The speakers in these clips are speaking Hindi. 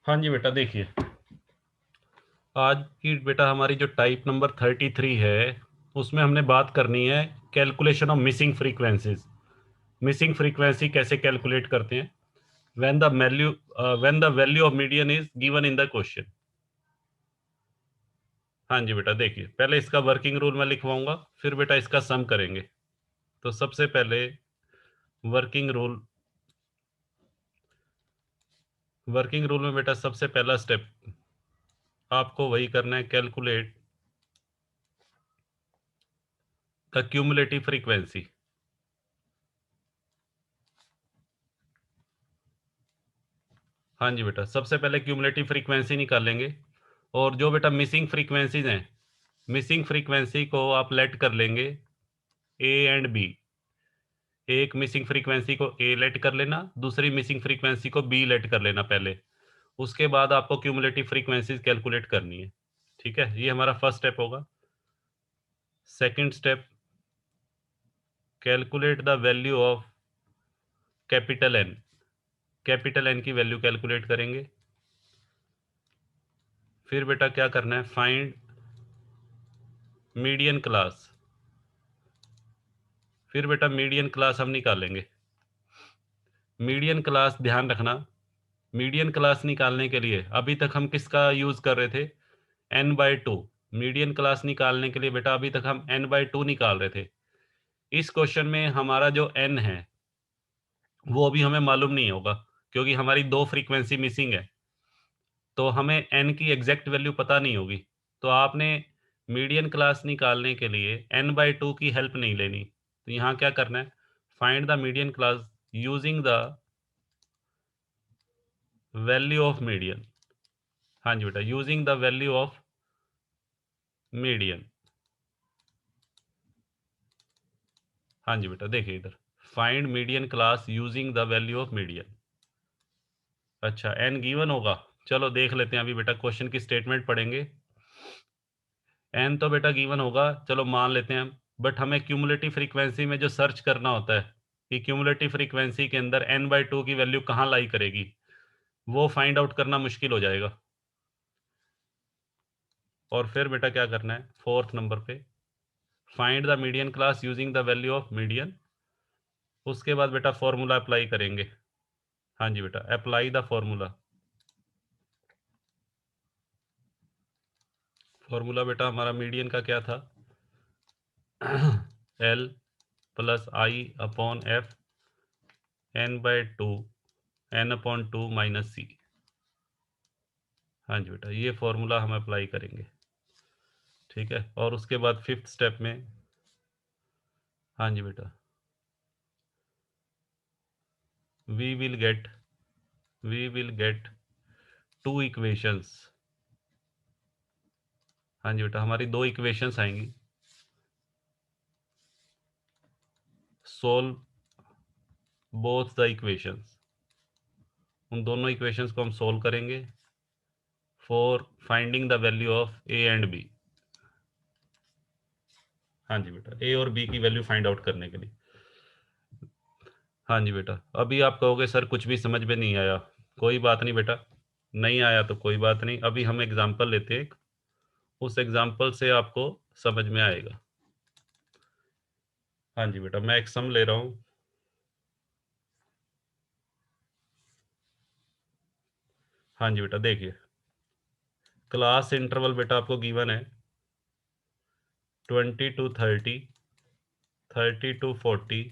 हाँ जी बेटा, देखिए आज की बेटा हमारी जो टाइप नंबर 33 है उसमें हमने बात करनी है calculation of missing frequencies. Missing frequency कैसे कैलकुलेट करते हैं when the value of median is given in the question. हाँ जी बेटा, देखिए पहले इसका वर्किंग रूल मैं लिखवाऊंगा, फिर बेटा इसका सम करेंगे। तो सबसे पहले वर्किंग रूल वर्किंग रूल में बेटा सबसे पहला स्टेप आपको वही करना है, कैलकुलेट द क्यूमुलेटिव फ्रीक्वेंसी। हाँ जी बेटा, सबसे पहले क्यूमुलेटिव फ्रीक्वेंसी निकालेंगे और जो बेटा मिसिंग फ्रीक्वेंसीज हैं, मिसिंग फ्रीक्वेंसी को आप लेट कर लेंगे ए एंड बी। एक मिसिंग फ्रीक्वेंसी को ए लेट कर लेना, दूसरी मिसिंग फ्रीक्वेंसी को बी लेट कर लेना पहले। उसके बाद आपको क्यूमुलेटिव फ्रीक्वेंसीज कैलकुलेट करनी है। ठीक है, ये हमारा फर्स्ट स्टेप होगा। Second step, calculate the value of capital N. Capital N की वैल्यू कैलकुलेट करेंगे। फिर बेटा क्या करना है, फाइंड मीडियन क्लास। फिर बेटा मीडियन क्लास हम निकालेंगे। मीडियन क्लास ध्यान रखना, मीडियन क्लास निकालने के लिए अभी तक हम किसका यूज कर रहे थे, n/2। मीडियन क्लास निकालने के लिए बेटा अभी तक हम n/2 निकाल रहे थे। इस क्वेश्चन में हमारा जो n है वो अभी हमें मालूम नहीं होगा, क्योंकि हमारी दो फ्रीक्वेंसी मिसिंग है, तो हमें n की एग्जैक्ट वैल्यू पता नहीं होगी। तो आपने मीडियन क्लास निकालने के लिए n/2 की हेल्प नहीं लेनी। तो यहाँ क्या करना है, find the median class using the value of median. हाँ जी बेटा, using the value of median. हाँ जी बेटा, देखिए इधर find median class using the value of median. अच्छा, एन गिवन होगा, चलो देख लेते हैं। अभी बेटा क्वेश्चन की स्टेटमेंट पढ़ेंगे। एन तो बेटा गिवन होगा, चलो मान लेते हैं, बट हमें क्यूमुलेटिव फ्रीक्वेंसी में जो सर्च करना होता है कि क्यूमुलेटिव फ्रीक्वेंसी के अंदर n/2 की वैल्यू कहाँ लाई करेगी, वो फाइंड आउट करना मुश्किल हो जाएगा। और फिर बेटा क्या करना है, फोर्थ नंबर पे find the median class using the value of median. उसके बाद बेटा फॉर्मूला अप्लाई करेंगे। हाँ जी बेटा, अप्लाई द फॉर्मूला। फॉर्मूला बेटा हमारा मीडियन का क्या था, L plus I upon F n/2 n/2 minus C. हाँ जी बेटा, ये फॉर्मूला हम अप्लाई करेंगे। ठीक है, और उसके बाद फिफ्थ स्टेप में, हाँ जी बेटा, we will get we will get two equations. हाँ जी बेटा, हमारी दो इक्वेशंस आएंगी। Solve both the equations. उन दोनों इक्वेशंस को हम सोल्व करेंगे for finding the value of A and B. हाँ जी बेटा, ए और बी की वैल्यू फाइंड आउट करने के लिए। हाँ जी बेटा, अभी आप कहोगे सर कुछ भी समझ में नहीं आया। कोई बात नहीं बेटा, नहीं आया तो कोई बात नहीं, अभी हम एग्जाम्पल लेते हैं, उस एग्जाम्पल से आपको समझ में आएगा। हाँ जी बेटा, मैं एक सम ले रहा हूँ। हाँ जी बेटा, देखिए क्लास इंटरवल बेटा आपको गिवन है 20 to 30, 30 to 40,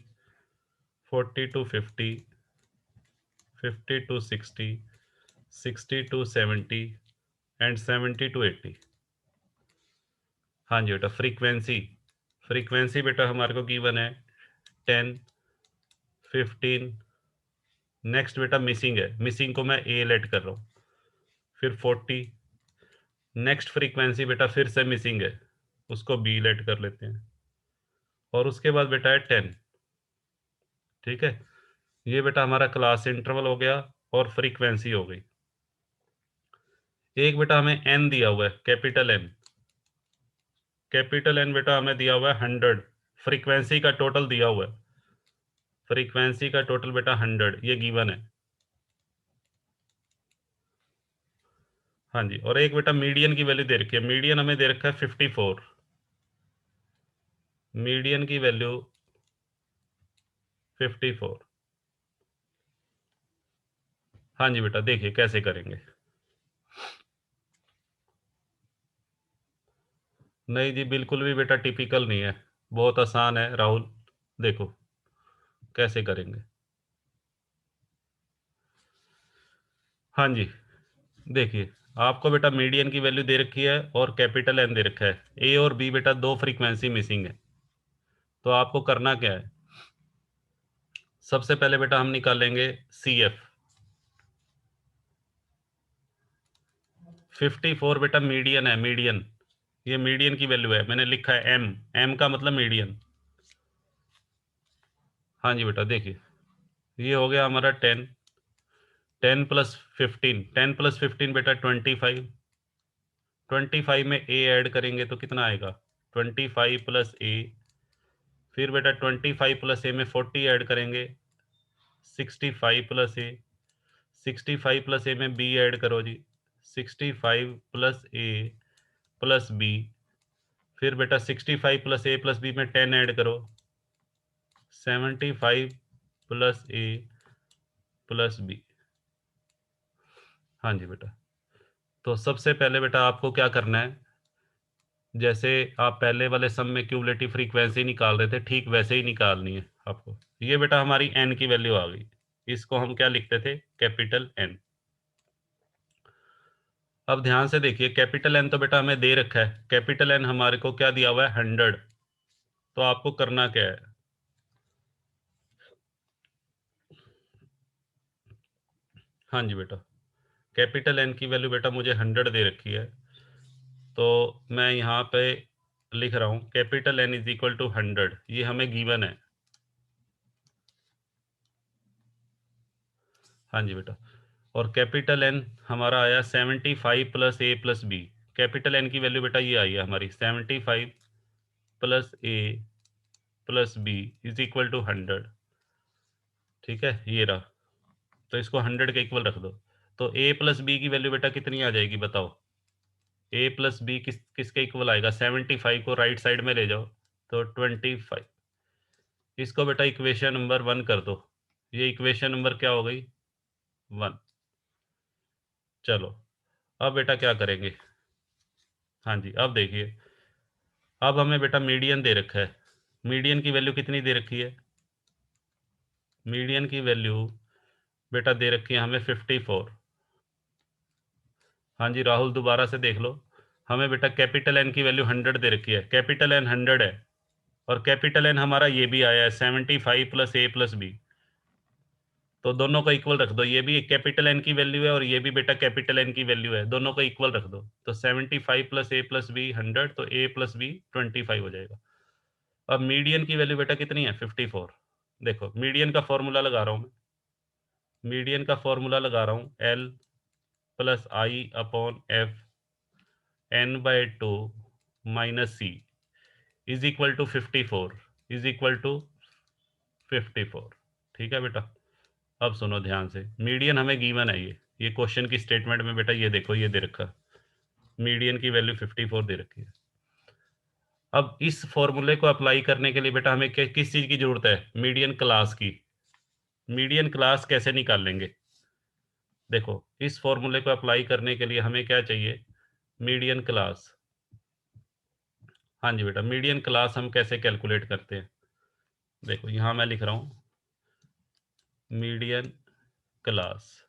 40 to 50, 50 to 60, 60 to 70 and 70 to 80। हाँ जी बेटा, फ्रीक्वेंसी फ्रीक्वेंसी बेटा हमारे को गिवन है 10, 15। नेक्स्ट बेटा मिसिंग है, मिसिंग को मैं ए लेट कर रहा हूँ। फिर 40। नेक्स्ट फ्रीक्वेंसी बेटा फिर से मिसिंग है, उसको बी लेट कर लेते हैं। और उसके बाद बेटा है 10। ठीक है, ये बेटा हमारा क्लास इंटरवल हो गया और फ्रीक्वेंसी हो गई। एक बेटा हमें एन दिया हुआ है, कैपिटल एन। कैपिटल एन बेटा हमें दिया हुआ है 100। फ्रीक्वेंसी का टोटल दिया हुआ है, फ्रीक्वेंसी का टोटल बेटा 100, ये गिवन है। हाँ जी, और एक बेटा मीडियन की वैल्यू दे रखी है, मीडियन हमें दे रखा है 54, मीडियन की वैल्यू 54। हाँ जी बेटा, देखिए कैसे करेंगे। नहीं जी, बिल्कुल भी बेटा टिपिकल नहीं है, बहुत आसान है राहुल। देखो कैसे करेंगे। हाँ जी, देखिए आपको बेटा मीडियन की वैल्यू दे रखी है और कैपिटल एन दे रखा है, ए और बी बेटा दो फ्रीक्वेंसी मिसिंग है। तो आपको करना क्या है, सबसे पहले बेटा हम निकालेंगे सी एफ। 54 बेटा मीडियन है, मीडियन, ये मीडियन की वैल्यू है, मैंने लिखा है एम, एम का मतलब मीडियन। हाँ जी बेटा, देखिए ये हो गया हमारा 10, 10 + 15, 10 + 15 बेटा 25, 25 में ए ऐड करेंगे तो कितना आएगा, 25 + ए, फिर बेटा 25 + ए में 40 ऐड करेंगे, 65 + ए, 65 + ए में बी ऐड करो जी, 65 + ए + बी, फिर बेटा 65 + ए + बी में 10 ऐड करो, 75 + ए + बी। हाँ जी बेटा, तो सबसे पहले बेटा आपको क्या करना है, जैसे आप पहले वाले सम में क्यूमुलेटिव फ्रीक्वेंसी निकाल रहे थे, ठीक वैसे ही निकालनी है आपको। ये बेटा हमारी एन की वैल्यू आ गई, इसको हम क्या लिखते थे, कैपिटल एन। अब ध्यान से देखिए, कैपिटल एन तो बेटा हमें दे रखा है, कैपिटल एन हमारे को क्या दिया हुआ है, 100। तो आपको करना क्या है, हाँ जी बेटा, कैपिटल एन की वैल्यू बेटा मुझे 100 दे रखी है, तो मैं यहाँ पे लिख रहा हूँ capital N is equal to 100, ये हमें गिवन है। हाँ जी बेटा, और कैपिटल एन हमारा आया 75 + ए + बी, कैपिटल एन की वैल्यू बेटा ये आई है हमारी 75 + ए + बी इज इक्वल टू 100। ठीक है, ये रहा, तो इसको 100 के इक्वल रख दो। तो ए + बी की वैल्यू बेटा कितनी आ जाएगी बताओ, ए + बी किसके इक्वल आएगा, 75 को राइट साइड में ले जाओ तो 25, इसको बेटा इक्वेशन नंबर 1 कर दो, ये इक्वेशन नंबर क्या हो गई, 1। चलो अब बेटा क्या करेंगे, हाँ जी अब देखिए, अब हमें बेटा मीडियन दे रखा है, मीडियन की वैल्यू कितनी दे रखी है, मीडियन की वैल्यू बेटा दे रखी है हमें 54। हाँ जी राहुल, दोबारा से देख लो, हमें बेटा कैपिटल एन की वैल्यू 100 दे रखी है, कैपिटल एन 100 है, और कैपिटल एन हमारा ये भी आया है 75 + ए + बी, तो दोनों को इक्वल रख दो, ये भी कैपिटल एन की वैल्यू है और ये भी बेटा कैपिटल एन की वैल्यू है, दोनों को इक्वल रख दो, तो 75 + ए + बी 100, तो ए + बी 25 हो जाएगा। अब मीडियन की वैल्यू बेटा कितनी है, 54। देखो मीडियन का फॉर्मूला लगा रहा हूँ मैं, मीडियन का फॉर्मूला लगा रहा हूँ, L + I/f n/2 - c is equal to 54, is equal to 54। ठीक है बेटा, अब सुनो ध्यान से, मीडियन हमें गिवन है, ये क्वेश्चन की स्टेटमेंट में बेटा ये देखो, ये दे रखा, मीडियन की वैल्यू 54 दे रखी है। अब इस फॉर्मूले को अप्लाई करने के लिए बेटा हमें किस चीज की जरूरत है, मीडियन क्लास की। मीडियन क्लास कैसे निकालेंगे, देखो इस फॉर्मूले को अप्लाई करने के लिए हमें क्या चाहिए, मीडियन क्लास। हाँ जी बेटा, मीडियन क्लास हम कैसे कैलकुलेट करते हैं, देखो यहाँ मैं लिख रहा हूँ मीडियन क्लास।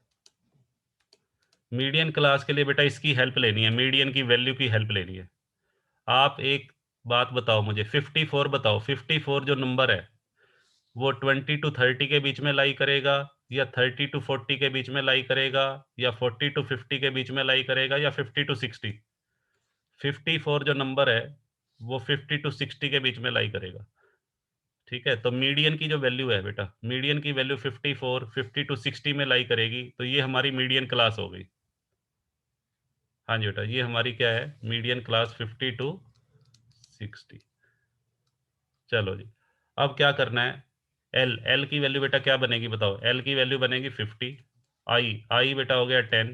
मीडियन क्लास के लिए बेटा इसकी हेल्प लेनी है, मीडियन की वैल्यू की हेल्प लेनी है। आप एक बात बताओ मुझे, 54 बताओ, 54 जो नंबर है वो 20 to 30 के बीच में लाई करेगा, या 30 to 40 के बीच में लाई करेगा, या 40 to 50 के बीच में लाई करेगा, या 50 to 60? 54 जो नंबर है वो 50 to 60 के बीच में लाई करेगा। ठीक है, तो मीडियन की जो वैल्यू है बेटा, मीडियन की वैल्यू 54 50 to 60 में लाई करेगी, तो ये हमारी मीडियन क्लास हो गई। हाँ जी बेटा, ये हमारी क्या है, मीडियन क्लास 50 to 60। चलो जी, अब क्या करना है, एल, एल की वैल्यू बेटा क्या बनेगी बताओ, एल की वैल्यू बनेगी 50, आई, आई बेटा हो गया 10,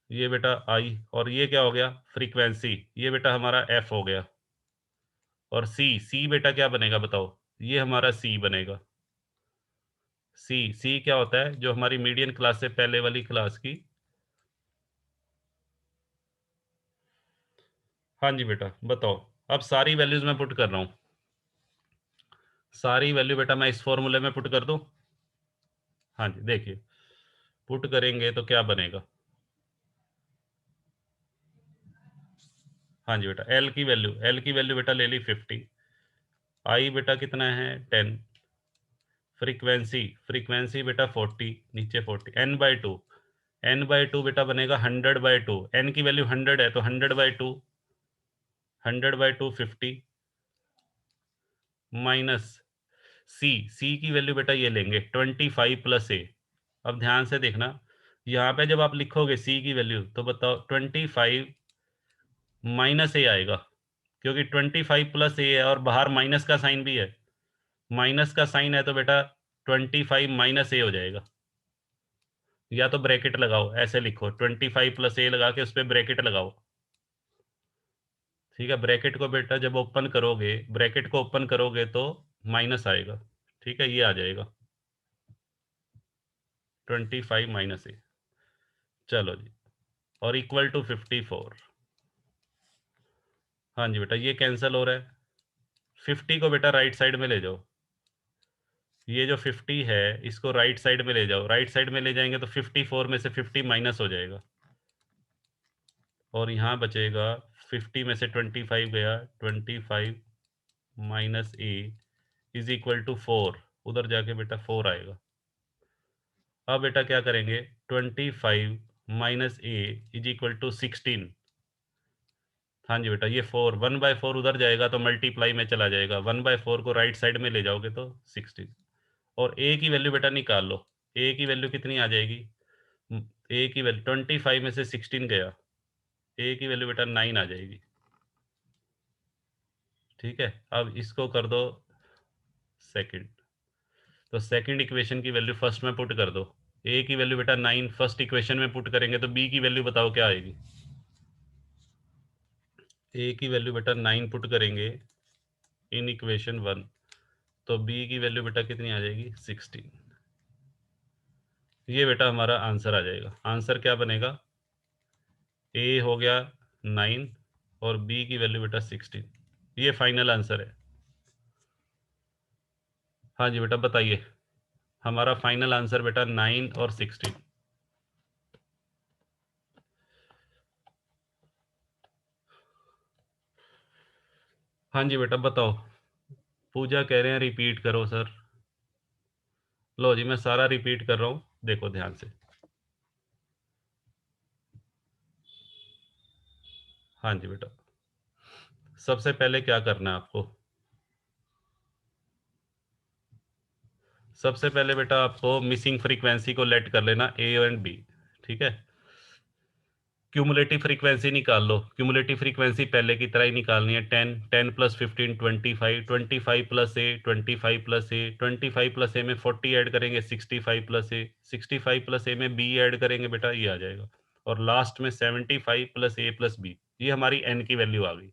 ये बेटा आई, और ये क्या हो गया फ्रीक्वेंसी, ये बेटा हमारा एफ हो गया। और सी, सी बेटा क्या बनेगा बताओ, ये हमारा सी बनेगा। सी, सी क्या होता है, जो हमारी मीडियन क्लास से पहले वाली क्लास की। हाँ जी बेटा बताओ। अब सारी वैल्यूज मैं पुट कर रहा हूँ, सारी वैल्यू बेटा मैं इस फॉर्मूले में पुट कर दूं। हाँ जी देखिए, पुट करेंगे तो क्या बनेगा। हाँ जी बेटा, एल की वैल्यू बेटा ले ली 50, आई बेटा कितना है 10, फ्रीक्वेंसी, फ्रीक्वेंसी बेटा 40, नीचे 40, N by two, N by two बेटा बनेगा 100/2, एन की वैल्यू 100 है तो 100/2, 100/2 50, माइनस सी, सी की वैल्यू बेटा ये लेंगे 25 प्लस ए। अब ध्यान से देखना, यहाँ पे जब आप लिखोगे सी की वैल्यू तो बताओ 25 माइनस ए आएगा, क्योंकि 25 प्लस ए है और बाहर माइनस का साइन भी है, माइनस का साइन है तो बेटा 25 माइनस ए हो जाएगा। या तो ब्रैकेट लगाओ, ऐसे लिखो 25 प्लस ए लगा के उस पर ब्रैकेट लगाओ। ठीक है, ब्रैकेट को बेटा जब ओपन करोगे, ब्रैकेट को ओपन करोगे तो माइनस आएगा। ठीक है, ये आ जाएगा 25 माइनस ए। चलो जी, और इक्वल टू 54। हाँ जी बेटा, ये कैंसिल हो रहा है। 50 को बेटा राइट साइड में ले जाओ, ये जो 50 है इसको राइट साइड में ले जाओ, राइट साइड में ले जाएंगे तो 54 में से 50 माइनस हो जाएगा, और यहाँ बचेगा 50 में से 25 गया, 25 minus A is equal to 4, उधर जाके बेटा 4 आएगा। अब बेटा क्या करेंगे, 25 minus A is equal to 16। हाँ जी बेटा, ये 4 1/4 उधर जाएगा तो मल्टीप्लाई में चला जाएगा, 1/4 को राइट साइड में ले जाओगे तो 16। और ए की वैल्यू बेटा निकाल लो, ए की वैल्यू कितनी आ जाएगी, ए की वैल्यू 25 में से 16 गया, ए की वैल्यू बेटा 9 आ जाएगी। ठीक है, अब इसको कर दो सेकंड, तो सेकंड इक्वेशन की वैल्यू फर्स्ट में पुट कर दो। ए की वैल्यू बेटा 9 फर्स्ट इक्वेशन में पुट करेंगे तो बी की वैल्यू बताओ क्या आएगी। ए की वैल्यू बेटा 9 पुट करेंगे इन इक्वेशन 1, तो बी की वैल्यू बेटा कितनी आ जाएगी 16। ये बेटा हमारा आंसर आ जाएगा। आंसर क्या बनेगा, ए हो गया 9 और बी की वैल्यू बेटा 16, ये फाइनल आंसर है। हाँ जी बेटा बताइए, हमारा फाइनल आंसर बेटा 9 और 16। हाँ जी बेटा बताओ, पूजा कह रहे हैं रिपीट करो सर। लो जी, मैं सारा रिपीट कर रहा हूँ, देखो ध्यान से। हाँ जी बेटा, सबसे पहले क्या करना है आपको, सबसे पहले बेटा आपको मिसिंग फ्रीक्वेंसी को लेट कर लेना ए एंड बी। ठीक है, क्यूमुलेटिव फ्रीक्वेंसी निकाल लो, क्यूमुलेटिव फ्रीक्वेंसी पहले की तरह ही निकालनी है, 10, 10 प्लस 15 25, 25 प्लस ए 25 प्लस ए 25 प्लस ए में 40 ऐड करेंगे 65 प्लस ए 65 प्लस ए में बी ऐड करेंगे बेटा, ये आ जाएगा। और लास्ट में 75 प्लस ए प्लस बी, ये हमारी एन की वैल्यू आ गई।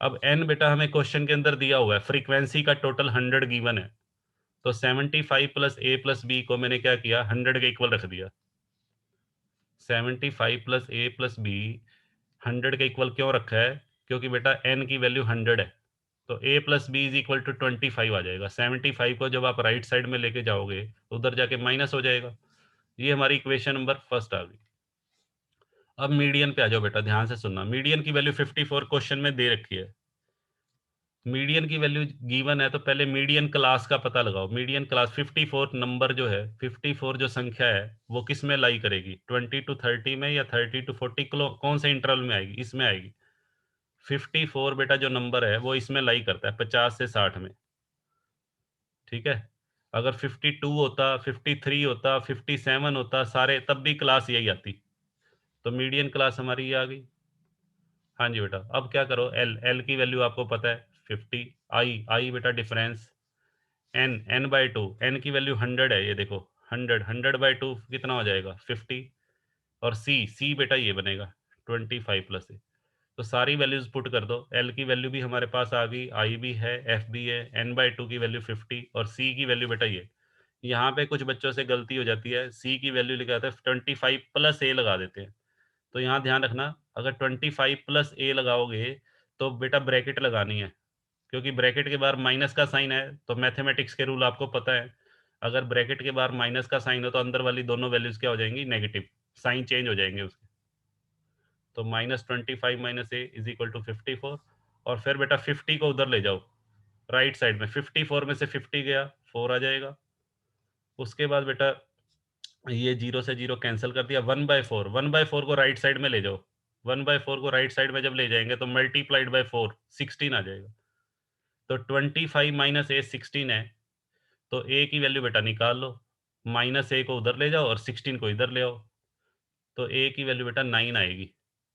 अब एन बेटा हमें क्वेश्चन के अंदर दिया हुआ है, फ्रीक्वेंसी का टोटल 100 गिवन है, तो 75 प्लस ए प्लस बी को मैंने क्या किया 100 के इक्वल रख दिया। 75 प्लस ए प्लस बी 100 के इक्वल क्यों रखा है, क्योंकि बेटा एन की वैल्यू 100 है, तो A plus B is equal to 25 आ जाएगा। 75 को जब आप राइट साइड में लेके जाओगे तो उधर जाके माइनस हो जाएगा। ये हमारी इक्वेशन नंबर फर्स्ट आ गई। अब मीडियन पे आ जाओ बेटा, ध्यान से सुनना, मीडियन की वैल्यू 54 क्वेश्चन में दे रखी है। मीडियन की वैल्यू गिवन है तो पहले मीडियन क्लास का पता लगाओ। मीडियन क्लास 54 नंबर जो है, 54 जो संख्या है वो किस में लाई करेगी, 20 to 30 में या 30 to 40, कौन से इंटरवल में आएगी, इसमें आएगी। 54 बेटा जो नंबर है वो इसमें लाई करता है 50 से 60 में। ठीक है, अगर 52 होता, 53 होता, 57 होता सारे, तब भी क्लास यही आती। तो मीडियन क्लास हमारी ये आ गई। हाँ जी बेटा, अब क्या करो, एल, एल की वैल्यू आपको पता है 50, आई, आई बेटा difference, N, N by two, N की वैल्यू 100 है, ये देखो 100, 100/2 कितना हो जाएगा 50, और सी बेटा ये बनेगा 25 प्लस ए। तो सारी वैल्यूज पुट कर दो। एल की वैल्यू भी हमारे पास आ गई, आई भी है, एफ भी है, n/2 की वैल्यू 50 और सी की वैल्यू बेटा ये। यहाँ पे कुछ बच्चों से गलती हो जाती है, सी की वैल्यू लिखा था 25 प्लस ए लगा देते हैं। तो यहाँ ध्यान रखना, अगर 25 प्लस ए लगाओगे तो बेटा ब्रैकेट लगानी है, क्योंकि ब्रैकेट के बाहर माइनस का साइन है, तो मैथमेटिक्स के रूल आपको पता है, अगर ब्रैकेट के बाहर माइनस का साइन हो तो अंदर वाली दोनों वैल्यूज क्या हो जाएंगी, नेगेटिव, साइन चेंज हो जाएंगे उसके। तो -25 minus A is equal to 54। और फिर बेटा 50 को उधर ले जाओ राइट साइड में, 54 में से 50 गया 4 आ जाएगा। उसके बाद बेटा ये 0 से 0 कैंसिल कर दिया, 1/4, 1/4 को राइट साइड में ले जाओ। 1/4 को राइट साइड में जब ले जाएंगे तो मल्टीप्लाइड बाय 4 16 आ जाएगा। तो 25 माइनस ए 16 है, तो ए की वैल्यू बेटा निकाल लो, माइनस ए को उधर ले जाओ और 16 को इधर ले आओ, तो ए की वैल्यू बेटा 9 आएगी।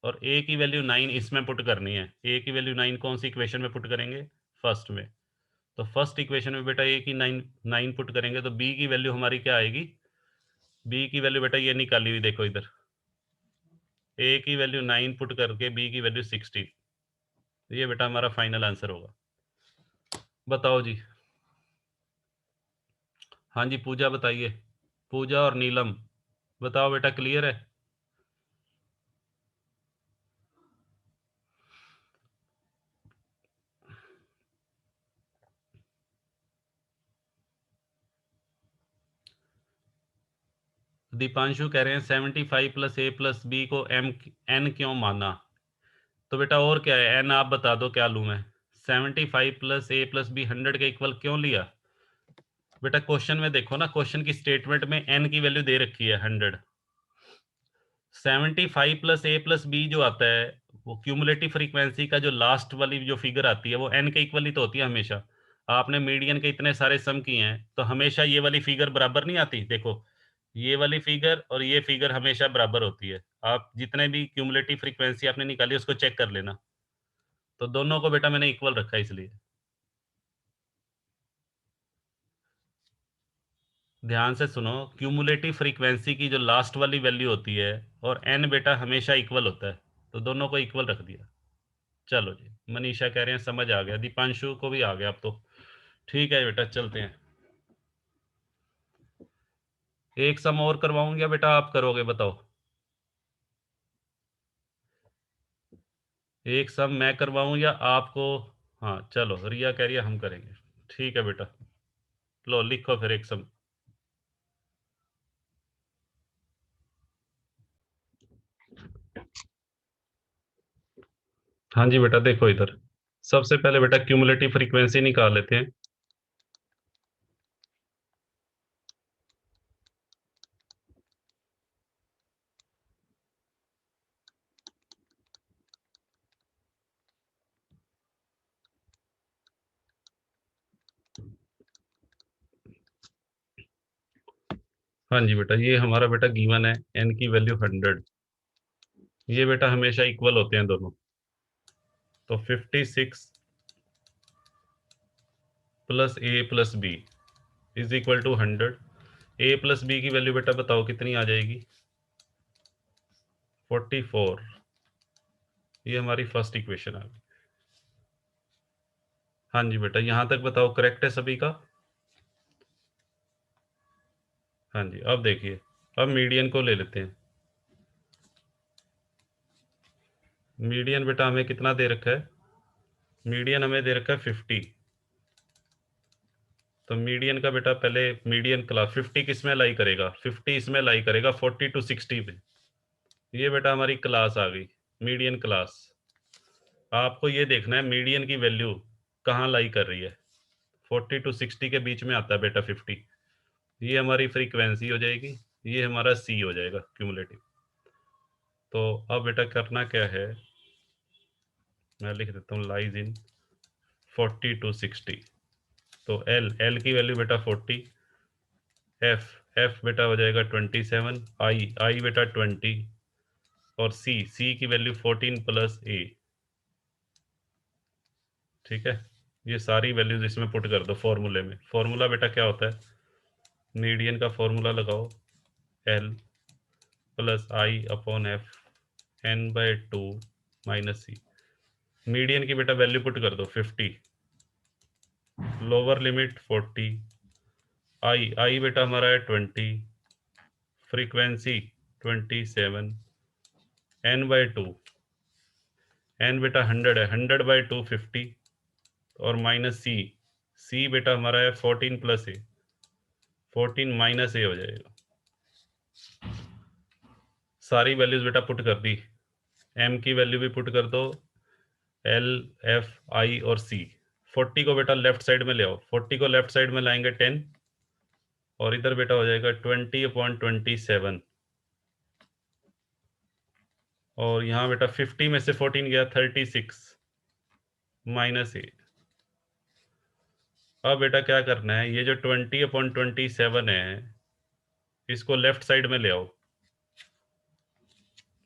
और ए की वैल्यू 9 इसमें पुट करनी है। ए की वैल्यू 9 कौन सी इक्वेशन में पुट करेंगे, फर्स्ट में। तो फर्स्ट इक्वेशन में बेटा ए की 9 पुट करेंगे तो बी की वैल्यू हमारी क्या आएगी, बी की वैल्यू बेटा ये निकाली हुई देखो इधर, ए की वैल्यू 9 पुट करके बी की वैल्यू 16। ये बेटा हमारा फाइनल आंसर होगा। बताओ जी। हाँ जी पूजा बताइए, पूजा और नीलम बताओ बेटा, क्लियर है। दीपांशु कह रहे हैं 75 प्लस ए प्लस बी को एन क्यों माना। तो बेटा और क्या है, एन आप बता दो क्या लूं मैं। 75 प्लस ए प्लस बी 100 के इक्वल क्यों लिया। बेटा क्वेश्चन में देखो ना, क्वेश्चन की स्टेटमेंट में एन की वैल्यू दे रखी है 100। 75 प्लस ए प्लस बी जो आता है, वो क्यूमुलेटिव फ्रीक्वेंसी का जो लास्ट वाली जो फिगर आती है वो एन के इक्वल ही तो होती है हमेशा। आपने मीडियन के इतने सारे सम किए हैं तो हमेशा ये वाली फिगर बराबर नहीं आती, देखो ये वाली फिगर और ये फिगर हमेशा बराबर होती है। आप जितने भी क्यूमुलेटिव फ्रीक्वेंसी आपने निकाली उसको चेक कर लेना। तो दोनों को बेटा मैंने इक्वल रखा है इसलिए। ध्यान से सुनो, क्यूमुलेटिव फ्रीक्वेंसी की जो लास्ट वाली वैल्यू होती है और एन बेटा हमेशा इक्वल होता है, तो दोनों को इक्वल रख दिया। चलो जी, मनीषा कह रहे हैं समझ आ गया, दीपांशु को भी आ गया अब तो। ठीक है बेटा चलते हैं। एक सम और करवाऊं या बेटा आप करोगे बताओ। एक सम मैं करवाऊं या आपको। हाँ चलो, रिया कह रही है हम करेंगे। ठीक है बेटा, लो लिखो फिर एक सम। हाँ जी बेटा देखो इधर, सबसे पहले बेटा क्यूमुलेटिव फ्रीक्वेंसी निकाल लेते हैं। हाँ जी बेटा, ये हमारा बेटा गिवन है, एन की वैल्यू 100। ये बेटा हमेशा इक्वल होते हैं दोनों। तो 56 plus A plus B is equal to 100। A plus B की वैल्यू बेटा बताओ कितनी आ जाएगी, 44। ये हमारी फर्स्ट इक्वेशन आ गई। हाँ जी बेटा, यहां तक बताओ करेक्ट है सभी का। हाँ जी, अब देखिए, अब मीडियन को ले लेते हैं। मीडियन बेटा हमें कितना दे रखा है, मीडियन हमें दे रखा है 50। तो मीडियन का बेटा पहले मीडियन क्लास 50 किस में लाई करेगा, 50 इसमें लाई करेगा 40 टू 60 में। ये बेटा हमारी क्लास आ गई, मीडियन क्लास। आपको ये देखना है मीडियन की वैल्यू कहाँ लाई कर रही है, 40 टू 60 के बीच में आता है बेटा 50। ये हमारी फ्रीक्वेंसी हो जाएगी, ये हमारा सी हो जाएगा क्यूमुलेटिव। तो अब बेटा करना क्या है, मैं लिख देता हूँ लाइज इन 40 टू 60। तो एल एल की वैल्यू बेटा 40, एफ एफ बेटा हो जाएगा 27, आई आई बेटा 20 और सी सी की वैल्यू 14 प्लस ए। ठीक है, ये सारी वैल्यूज इसमें पुट कर दो फॉर्मूले में। फॉर्मूला बेटा क्या होता है, मीडियन का फॉर्मूला लगाओ, L plus I upon F n/2 minus C. Median की बेटा वैल्यू पुट कर दो 50, लोअर लिमिट 40, आई बेटा हमारा है 20, फ्रीक्वेंसी 27, n/2, n बेटा 100 है, 100/2 50 और माइनस सी बेटा हमारा है 14 प्लस ए, 14 माइनस ए हो जाएगा। सारी वैल्यूज बेटा पुट कर दी, एम की वैल्यू भी पुट कर दो, एल एफ आई और सी। 40 को बेटा लेफ्ट साइड में ले आओ, 40 को लेफ्ट साइड में लाएंगे 10 और इधर बेटा हो जाएगा 20/27 और यहाँ बेटा 50 में से 14 गया 36 माइनस ए। अब बेटा क्या करना है, ये जो 20/27 है इसको लेफ्ट साइड में ले आओ,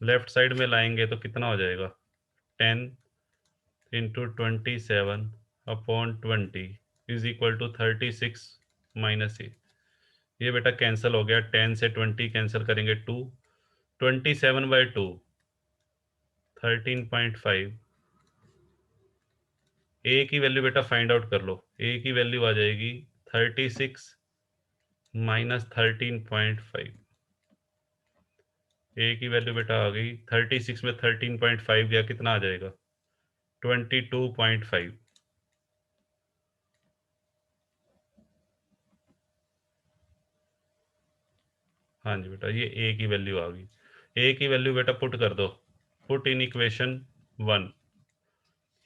लेफ्ट साइड में लाएंगे तो कितना हो जाएगा 10 into 27/20 is equal to 36 minus A. ये बेटा कैंसिल हो गया, 10 से 20 कैंसिल करेंगे 2, 27/2 13.5। ए की वैल्यू बेटा फाइंड आउट कर लो, ए की वैल्यू आ जाएगी 36 माइनस 13.5। ए की वैल्यू बेटा आ गई 36 में 13.5 गया, कितना आ जाएगा 22.5। हाँ जी बेटा, ये ए की वैल्यू आ गई। ए की वैल्यू बेटा पुट कर दो, पुट इन इक्वेशन 1।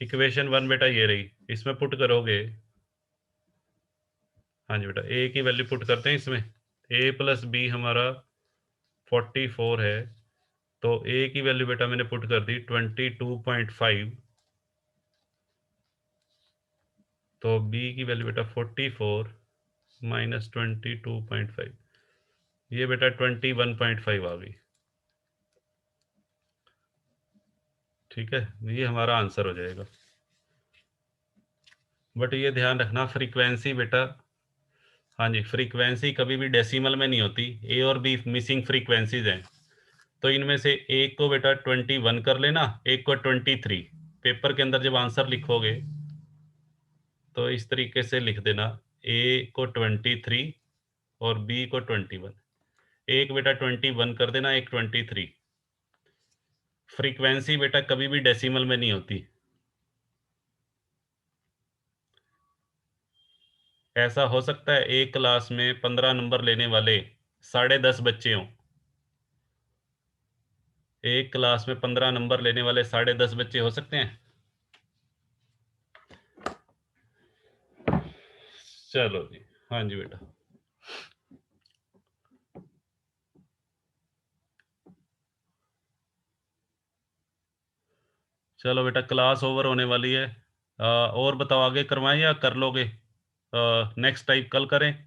इक्वेशन 1 बेटा ये रही, इसमें पुट करोगे, हाँ जी बेटा ए की वैल्यू पुट करते हैं इसमें, ए प्लस बी हमारा 44 है, तो ए की वैल्यू बेटा मैंने पुट कर दी 22.5, तो बी की वैल्यू बेटा 44 माइनस 22.5, ये बेटा 21.5 आ गई। ठीक है, ये हमारा आंसर हो जाएगा। बट ये ध्यान रखना फ्रीक्वेंसी बेटा, हाँ जी, फ्रीक्वेंसी कभी भी डेसिमल में नहीं होती, ए और बी मिसिंग फ्रीक्वेंसीज हैं, तो इनमें से एक को बेटा 21 कर लेना, एक को 23। पेपर के अंदर जब आंसर लिखोगे तो इस तरीके से लिख देना, ए को 23 और बी को 21। एक बेटा 21 कर देना, एक 23। फ्रीक्वेंसी बेटा कभी भी डेसिमल में नहीं होती। ऐसा हो सकता है एक क्लास में 15 नंबर लेने वाले 10.5 बच्चे हों, एक क्लास में 15 नंबर लेने वाले 10.5 बच्चे हो सकते हैं। चलो जी, हाँ जी बेटा, चलो बेटा क्लास ओवर होने वाली है। और बताओ आगे करवाएं या कर लोगे, नेक्स्ट टाइप कल करें?